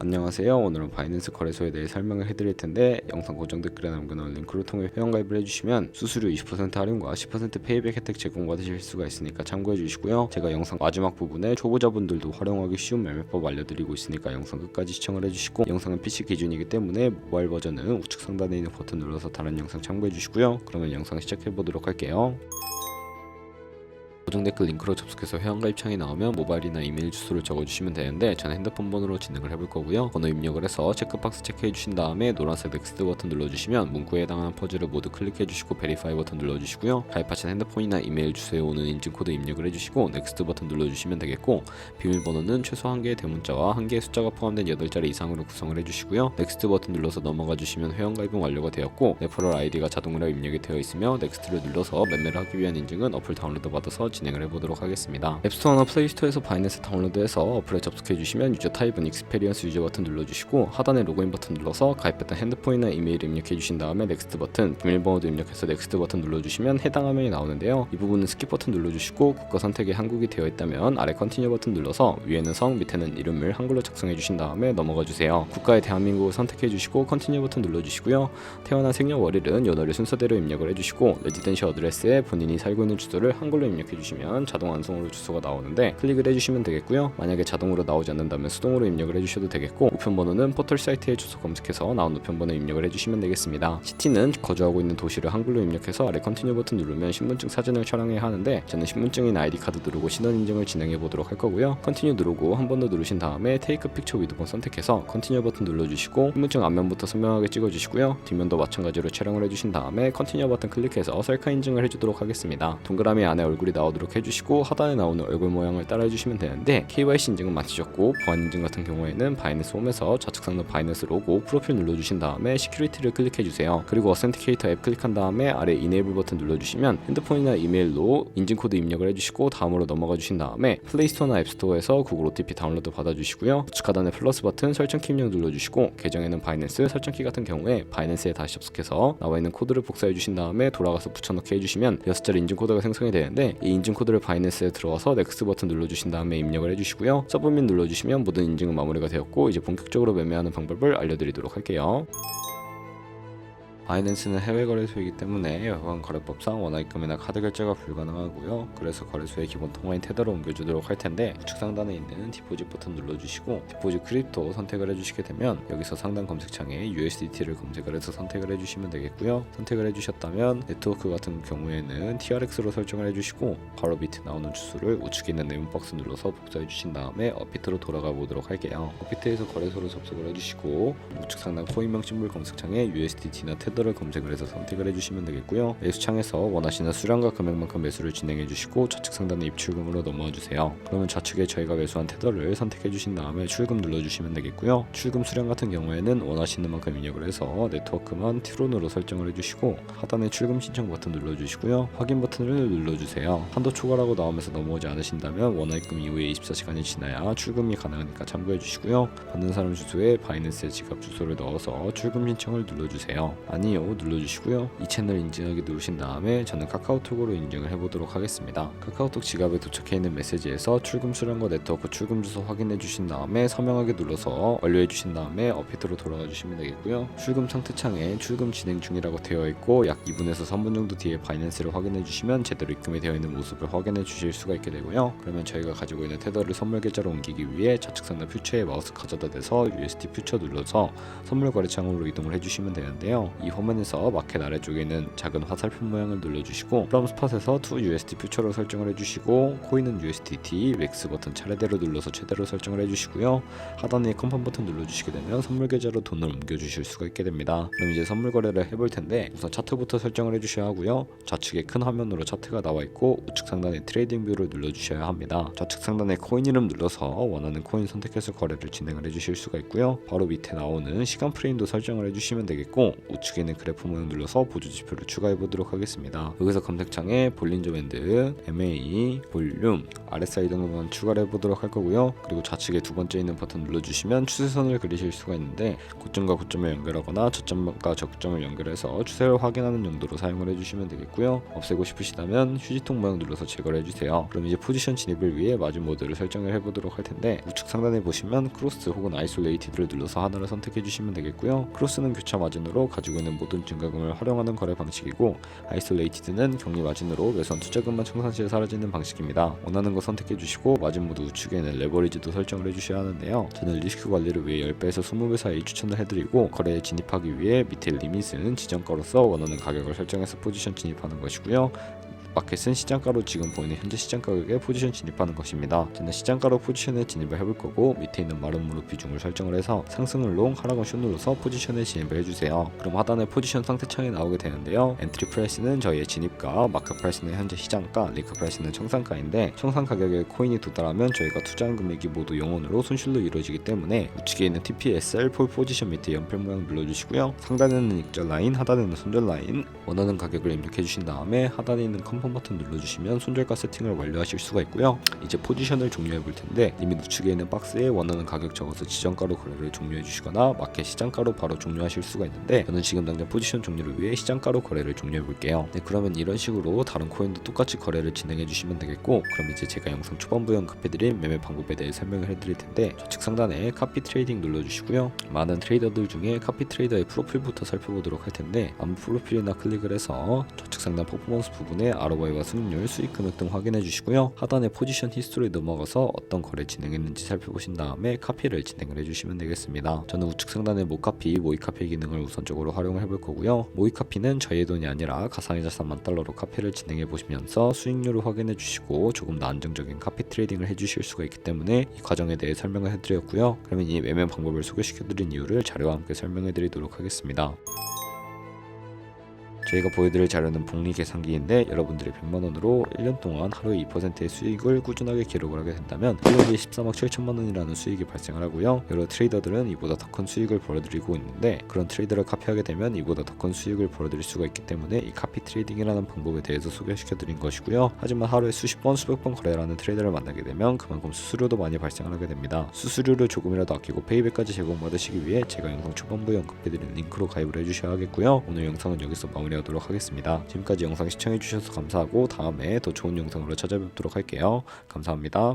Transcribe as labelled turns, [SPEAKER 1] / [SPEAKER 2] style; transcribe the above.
[SPEAKER 1] 안녕하세요. 오늘은 바이낸스 거래소에 대해 설명을 해드릴 텐데 영상 고정 댓글에 남겨놓은 링크를 통해 회원가입을 해주시면 수수료 20% 할인과 10% 페이백 혜택 제공받으실 수가 있으니까 참고해 주시고요. 제가 영상 마지막 부분에 초보자분들도 활용하기 쉬운 매매법 알려드리고 있으니까 영상 끝까지 시청을 해주시고, 영상은 PC 기준이기 때문에 모바일 버전은 우측 상단에 있는 버튼 눌러서 다른 영상 참고해 주시고요. 그러면 영상 시작해 보도록 할게요. 고정 댓글 링크로 접속해서 회원가입 창이 나오면 모바일이나 이메일 주소를 적어주시면 되는데, 저는 핸드폰 번호로 진행을 해볼 거고요. 번호 입력을 해서 체크박스 체크해 주신 다음에 노란색 넥스트 버튼 눌러주시면 문구에 해당하는 퍼즐을 모두 클릭해 주시고 베리파이 버튼 눌러주시고요. 가입하신 핸드폰이나 이메일 주소에 오는 인증코드 입력을 해주시고 넥스트 버튼 눌러주시면 되겠고, 비밀번호는 최소 1개의 대문자와 1개의 숫자가 포함된 8자리 이상으로 구성을 해주시고요. 넥스트 버튼 눌러서 넘어가 주시면 회원가입은 완료가 되었고, 레퍼럴 아이디가 자동으로 입력이 되어 있으며 넥스트를 눌러서 매매를 하기 위한 인증은 어플 다운로드 받아서 진행을 해보도록 하겠습니다. 앱스토어나 플레이스토어에서 바이낸스 다운로드해서 어플에 접속해주시면 유저 타입은 익스페리언스 유저 버튼 눌러주시고, 하단에 로그인 버튼 눌러서 가입했던 핸드폰이나 이메일 입력해주신 다음에 넥스트 버튼, 비밀번호도 입력해서 넥스트 버튼 눌러주시면 해당 화면이 나오는데요. 이 부분은 스킵 버튼 눌러주시고, 국가 선택에 한국이 되어 있다면 아래 컨티뉴 버튼 눌러서 위에는 성, 밑에는 이름을 한글로 작성해주신 다음에 넘어가주세요. 국가에 대한민국을 선택해주시고 컨티뉴 버튼 눌러주시고요. 태어난 생년월일은 연월일 순서대로 입력을 해주시고, 레지던시 어드레스에 본인이 살고 있는 주소를 한글로 입력해주시면 자동 완성으로 주소가 나오는데 클릭을 해주시면 되겠고요. 만약에 자동으로 나오지 않는다면 수동으로 입력을 해주셔도 되겠고, 우편번호는 포털 사이트의 주소 검색해서 나온 우편번호 입력을 해주시면 되겠습니다. 시티는 거주하고 있는 도시를 한글로 입력해서 아래 컨티뉴 버튼 누르면 신분증 사진을 촬영해야 하는데, 저는 신분증이나 아이디 카드 누르고 신원 인증을 진행해 보도록 할 거고요. 컨티뉴 누르고 한 번 더 누르신 다음에 테이크 픽처 위드번 선택해서 컨티뉴 버튼 눌러주시고, 신분증 앞면부터 선명하게 찍어주시고요. 뒷면도 마찬가지로 촬영을 해주신 다음에 컨티뉴 버튼 클릭해서 셀카 인증을 해주도록 하겠습니다. 동그라미 안에 얼굴이 나오도록 해주시고, 하단에 나오는 얼굴 모양을 따라 해주시면 되는데, KYC 인증은 마치셨고 보안 인증 같은 경우에는 바이낸스 홈에서 좌측 상단 바이낸스 로고 프로필 눌러주신 다음에 시큐리티를 클릭해주세요. 그리고 어센티케이터 앱 클릭한 다음에 아래 이네이블 버튼 눌러주시면 핸드폰이나 이메일로 인증코드 입력을 해주시고 다음으로 넘어가 주신 다음에 플레이스토어나 앱스토어에서 구글 OTP 다운로드 받아주시고요. 우측 하단에 플러스 버튼 설정키 입력 눌러주시고, 계정에는 바이낸스 설정키 같은 경우에 바이낸스에 다시 접속해서 나와 있는 코드를 복사해 주신 다음에 돌아가서 붙여넣기 해주시면 6자리 인증코드가 생성이 되는데, 이 인증코드를 바이낸스에 들어와서 넥스트 버튼 눌러주신 다음에 입력을 해주시고요. 서브밋 눌러주시면 모든 인증은 마무리가 되었고, 이제 본격적으로 매매하는 방법을 알려드리도록 할게요. 바이낸스는 해외 거래소이기 때문에 여권 거래법상 원화 입금이나 카드 결제가 불가능하고요. 그래서 거래소의 기본 통화인 테더로 옮겨주도록 할 텐데, 우측 상단에 있는 디포짓 버튼 눌러주시고 디포짓 크립토 선택을 해주시게 되면 여기서 상단 검색창에 USDT를 검색을 해서 선택을 해주시면 되겠고요. 선택을 해주셨다면 네트워크 같은 경우에는 TRX로 설정을 해주시고, 바로 밑에 나오는 주소를 우측에 있는 네임 박스 눌러서 복사해 주신 다음에 업비트로 돌아가 보도록 할게요. 업비트에서 거래소로 접속을 해주시고, 우측 상단 코인명 심볼 검색창에 USDT나 테더 를 검색을 해서 선택을 해주시면 되겠고요. 매수창에서 원하시는 수량과 금액만큼 매수를 진행해 주시고 좌측 상단의 입출금으로 넘어와 주세요. 그러면 좌측에 저희가 매수한 테더를 선택해 주신 다음에 출금 눌러주시면 되겠고요. 출금 수량 같은 경우에는 원하시는 만큼 입력을 해서 네트워크만 트론으로 설정을 해주시고, 하단에 출금 신청 버튼 눌러주시고요. 확인 버튼을 눌러주세요. 한도 초과라고 나오면서 넘어오지 않으신다면 원화 입금 이후에 24시간이 지나야 출금이 가능하니까 참고해 주시고요. 받는 사람 주소에 바이낸스의 지갑 주소를 넣어서 출금 신청을 눌러주세요. 아니요 눌러주시고요. 이 채널 인증하기 누르신 다음에 저는 카카오톡으로 인증을 해보도록 하겠습니다. 카카오톡 지갑에 도착해 있는 메시지에서 출금 수량과 네트워크 출금 주소 확인해 주신 다음에 서명하게 눌러서 완료해 주신 다음에 업비트로 돌아가 주시면 되겠고요. 출금 상태 창에 출금 진행 중이라고 되어 있고, 약 2분에서 3분 정도 뒤에 바이낸스를 확인해 주시면 제대로 입금이 되어 있는 모습을 확인해 주실 수가 있게 되고요. 그러면 저희가 가지고 있는 테더를 선물 계좌로 옮기기 위해 좌측 상단 퓨처에 마우스 가져다 대서 USD 퓨처 눌러서 선물 거래창으로 이동을 해주시면 되는데요. 이 화면에서 마켓 아래쪽에 있는 작은 화살표 모양을 눌러주시고, 프롬 스팟에서 to USD 퓨처로 설정을 해주시고, 코인은 USDT, 맥스 버튼 차례대로 눌러서 최대로 설정을 해주시고요. 하단에 컨펌 버튼 눌러주시게 되면 선물 계좌로 돈을 옮겨주실 수가 있게 됩니다. 그럼 이제 선물 거래를 해볼 텐데, 우선 차트부터 설정을 해주셔야 하고요. 좌측에 큰 화면으로 차트가 나와 있고, 우측 상단에 트레이딩 뷰를 눌러주셔야 합니다. 좌측 상단에 코인 이름 눌러서 원하는 코인 선택해서 거래를 진행을 해주실 수가 있고요. 바로 밑에 나오는 시간 프레임도 설정을 해주시면 되겠고, 우측에 있는 그래프 모양 눌러서 보조 지표를 추가해 보도록 하겠습니다. 여기서 검색창에 볼린저 밴드, MA, 볼륨, RSI 등만 추가를 해보도록 할 거고요. 그리고 좌측에 두 번째 있는 버튼 눌러주시면 추세선을 그리실 수가 있는데 고점과 고점을 연결하거나 저점과 저점을 연결해서 추세를 확인하는 용도로 사용을 해주시면 되겠고요. 없애고 싶으시다면 휴지통 모양 눌러서 제거를 해주세요. 그럼 이제 포지션 진입을 위해 마진 모드를 설정을 해보도록 할 텐데 우측 상단에 보시면 크로스 혹은 아이솔레이티드를 눌러서 하나를 선택해 주시면 되겠고요. 크로스는 교차 마진으로 가지고 있는 모든 증가금을 활용하는 거래 방식이고 아이솔레이티드는 격리 마진으로 매수한 투자금만 청산시에 사라지는 방식입니다. 원하는 거 선택해 주시고 마진 모드 우측에는 레버리지도 설정을 해주셔야 하는데요. 저는 리스크 관리를 위해 10배에서 20배 사이 추천을 해드리고 거래에 진입하기 위해 밑에 리밋은 지정가로서 원하는 가격을 설정해서 포지션 진입하는 것이고요. 마켓은 시장가로 지금 보이는 현재 시장 가격에 포지션 진입하는 것입니다. 저는 시장가로 포지션에 진입을 해볼 거고 밑에 있는 마른 무릎 비중을 설정을 해서 상승을 롱, 하락은 숏 눌러서 포지션에 진입을 해주세요. 그럼 하단에 포지션 상태창이 나오게 되는데요. 엔트리 프라이스는 저희의 진입가, 마크 프라이스는 현재 시장가, 리크 프라이스는 청산가인데 청산 가격에 코인이 도달하면 저희가 투자한 금액이 모두 영원으로 손실로 이루어지기 때문에 우측에 있는 TPSL 폴 포지션 밑에 연필 모양 눌러주시고요. 상단에는 익절 라인, 하단에는 손절 라인 원하는 가격을 입력해 주신 다음에 하단에 있는 컨펌 버튼 눌러주시면 손절가 세팅을 완료하실 수가 있고요. 이제 포지션을 종료해 볼 텐데 리밋 우측에 있는 박스에 원하는 가격 적어서 지정가로 거래를 종료해 주시거나 마켓 시장가로 바로 종료하실 수가 있는데 저는 지금 당장 포지션 종료를 위해 시장가로 거래를 종료해 볼게요. 네, 그러면 이런 식으로 다른 코인도 똑같이 거래를 진행해 주시면 되겠고 그럼 이제 제가 영상 초반부에 언급해드린 매매 방법에 대해 설명을 해드릴 텐데 좌측 상단에 카피 트레이딩 눌러주시고요. 많은 트레이더들 중에 카피 트레이더의 프로필부터 살펴보도록 할 텐데 아무 프로필이나 클릭을 해서 좌측 상단 퍼포먼스 부분에 ROI와 수익률, 수익 금액 등 확인해 주시고요. 하단에 포지션 히스토리 넘어가서 어떤 거래 진행했는지 살펴보신 다음에 카피를 진행을 해주시면 되겠습니다. 저는 우측 상단의 모카피, 모이카피 기능을 우선적으로 활용을 해볼 거고요. 모이카피는 저희의 돈이 아니라 가상의 자산 $10,000로 카피를 진행해 보시면서 수익률을 확인해 주시고 조금 더 안정적인 카피 트레이딩을 해주실 수가 있기 때문에 이 과정에 대해 설명을 해드렸고요. 그러면 이 매매 방법을 소개시켜드린 이유를 자료와 함께 설명해 드리도록 하겠습니다. 저희가 보여드릴 자료는 복리 계산기인데 여러분들이 100만원으로 1년 동안 하루에 2%의 수익을 꾸준하게 기록을 하게 된다면 1년에 13억 7천만원이라는 수익이 발생을 하고요. 여러 트레이더들은 이보다 더 큰 수익을 벌어들이고 있는데 그런 트레이더를 카피하게 되면 이보다 더 큰 수익을 벌어들일 수가 있기 때문에 이 카피 트레이딩이라는 방법에 대해서 소개시켜드린 것이고요. 하지만 하루에 수십 번 수백 번 거래하는 트레이더를 만나게 되면 그만큼 수수료도 많이 발생을 하게 됩니다. 수수료를 조금이라도 아끼고 페이백까지 제공받으시기 위해 제가 영상 초반부에 언급해드린 링크로 가입을 해주셔야 하겠고요. 오늘 영상은 여기서 마무리하도록 하겠습니다. 지금까지 영상 시청해주셔서 감사하고 다음에 더 좋은 영상으로 찾아뵙도록 할게요. 감사합니다.